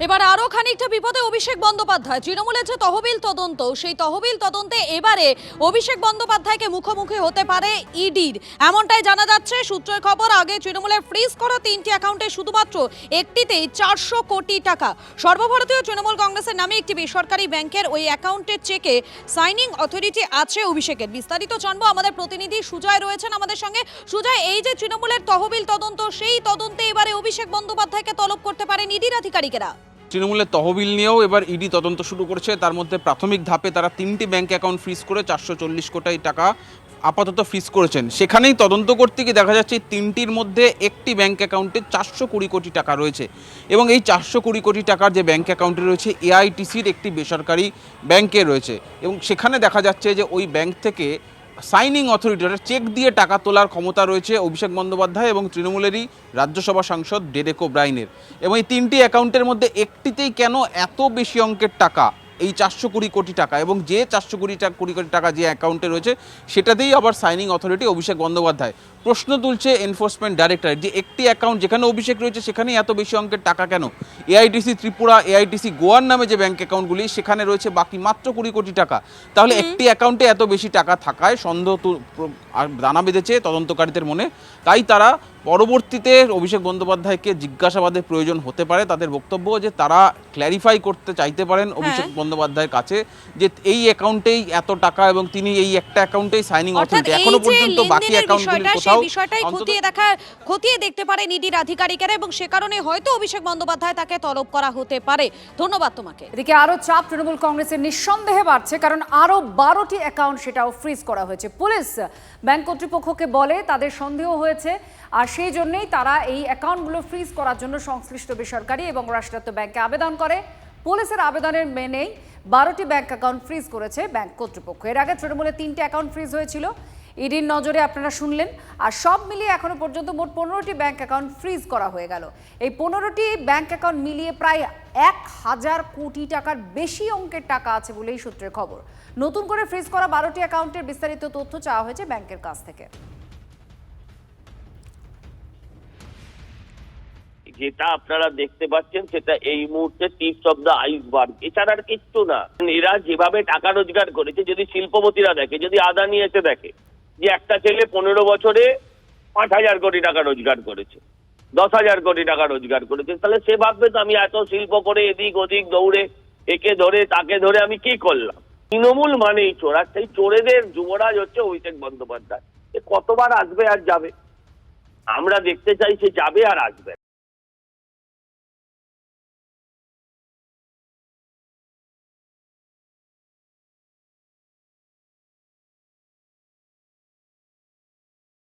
এবার আরো খানিকটা বিপদে অভিষেক বন্দ্যোপাধ্যায়। তৃণমূলের যে তহবিল তদন্ত, সেই তহবিল তদন্তে এবারে অভিষেক বন্দ্যোপাধ্যায়কে মুখোমুখি হতে পারে ইডির, এমনটাই জানা যাচ্ছে। সূত্রের খবর, আগে তৃণমূলের ফ্রিজ করা 3টি অ্যাকাউন্টে শুধুমাত্র একটিতেই 400 কোটি টাকা। সর্বভারতীয় তৃণমূল কংগ্রেসের নামে একটি বেসরকারি ব্যাংকের ওই অ্যাকাউন্টের চেকে সাইনিং অথরিটি আছে অভিষেকের। বিস্তারিত জানবো, আমাদের প্রতিনিধি সুজয় রয়েছেন আমাদের সঙ্গে। সুজয়, এই যে তৃণমূলের তহবিল তদন্ত, সেই তদন্তে এবারে অভিষেক বন্দ্যোপাধ্যায়কে তলব করতে পারেন ইডির আধিকারিকেরা। তৃণমূলের তহবিল নিয়েও এবার ইডি তদন্ত শুরু করেছে। তার মধ্যে প্রাথমিক ধাপে তারা 3টি ব্যাংক অ্যাকাউন্ট ফ্রিজ করে 440 কোটি টাকা আপাতত ফ্রিজ করেছেন। সেখানেই তদন্ত করতে গিয়ে দেখা যাচ্ছে 3টির মধ্যে একটি ব্যাংক অ্যাকাউন্টে 420 কোটি টাকা রয়েছে, এবং এই 420 কোটি টাকার যে ব্যাংক অ্যাকাউন্টে রয়েছে এআইটিসির একটি বেসরকারি ব্যাংকে রয়েছে, এবং সেখানে দেখা যাচ্ছে যে ওই ব্যাংক থেকে সাইনিং অথরিটি চেক দিয়ে টাকা তোলার ক্ষমতা রয়েছে অভিষেক বন্দ্যোপাধ্যায় এবং তৃণমূলেরই রাজ্যসভা সাংসদ ডেরেক ওব্রায়েনের। এবং এই 3টি অ্যাকাউন্টের মধ্যে একটিতেই কেন এত বেশি অঙ্কের টাকা, এই 420 কোটি টাকা, এবং যে 420 কোটি টাকা যে অ্যাকাউন্টে রয়েছে সেটাতেই আবার সাইনিং অথরিটি অভিষেক বন্দ্যোপাধ্যায়। প্রশ্ন তুলছে এনফোর্সমেন্ট ডাইরেক্টরেট যে একটি অ্যাকাউন্ট যেখানে অভিষেক রয়েছে সেখানেই এত বেশি অঙ্কের টাকা কেন? এআইটিসি ত্রিপুরা, এআইটিসি গোয়ার নামে যে ব্যাংক অ্যাকাউন্টগুলি সেখানে রয়েছে বাকি মাত্র 20 কোটি টাকা। তাহলে একটি অ্যাকাউন্টে এত বেশি টাকা থাকায় সন্দেহ দানা বেঁধেছে তদন্তকারীদের মনে। তাই তারা পরবর্তীতে অভিষেক বন্দ্যোপাধ্যায়কে জিজ্ঞাসাবাদের প্রয়োজন হতে পারে। তাদের বক্তব্য যে তারা ক্ল্যারিফাই করতে চাইতে পারেন অভিষেক বন্দ্যোপাধ্যায়ের কাছে যে এই অ্যাকাউন্টেই এত টাকা এবং তিনি এই একটা অ্যাকাউন্টেই সাইনিং অথরিটি, এখনো পর্যন্ত বাকি অ্যাকাউন্টগুলির কোথাও বিষয়টাই খতিয়ে দেখতে পারেন ইডির আধিকারিকেরা, এবং সে কারণে হয়তো অভিষেক বন্দ্যোপাধ্যায় তাকে তলব করা হতে পারে। ধন্যবাদ তোমাকে। এদিকে আরো চাপ তৃণমূল কংগ্রেসের নিঃসন্দেহে বাড়ছে, কারণ আরো 12টি অ্যাকাউন্ট সেটাও ফ্রিজ করা হয়েছে। পুলিশ ব্যাংক কর্তৃপক্ষকে বলে তাদের সন্দেহ হয়েছে, আর সেই জন্যই তারা এই অ্যাকাউন্টগুলো ফ্রিজ করার জন্য সংশ্লিষ্ট বেসরকারি এবং রাষ্ট্রায়ত্ত ব্যাংকে আবেদন করে। পুলিশের আবেদনের মেনেই 12টি ব্যাংক অ্যাকাউন্ট ফ্রিজ করেছে ব্যাংক কর্তৃপক্ষ। এর আগে তৃণমূলের 3টি অ্যাকাউন্ট ফ্রিজ হয়েছিল ইডির নজরে, আপনারা শুনলেন। আর সব মিলিয়ে এখনো পর্যন্ত মোট 15টি ব্যাংক অ্যাকাউন্ট ফ্রিজ করা হয়ে গেল। এই 15টি ব্যাংক অ্যাকাউন্ট মিলিয়ে প্রায় 1000 কোটি টাকার বেশি অঙ্কের টাকা আছে বলেই সূত্রের খবর। নতুন করে ফ্রিজ করা 12টি অ্যাকাউন্টের বিস্তারিত তথ্য চাওয়া হয়েছে ব্যাংকের কাছ থেকে। যেটা আপনারা দেখতে পাচ্ছেন সেটা এই মুহূর্তে টিপস অফ দ্য আইসবার্গ, এছাড়া আর কিচ্ছু না। এরা যেভাবে টাকা রোজগার করেছে, যদি শিল্পপতিরা দেখে, যদি আদানি এসে দেখে যে একটা ছেলে 15 বছরে 5000 কোটি টাকা রোজগার করেছে, 10,000 কোটি টাকা রোজগার করেছে, তাহলে সে ভাববে তো আমি এত শিল্প করে এদিক ওদিক দৌড়ে একে ধরে তাকে ধরে আমি কি করলাম। তৃণমূল মানেই চোর, আর সেই চোরেদের যুবরাজ হচ্ছে অভিষেক বন্দ্যোপাধ্যায়। কতবার আসবে আর যাবে, আমরা দেখতে চাই সে যাবে আর আসবে।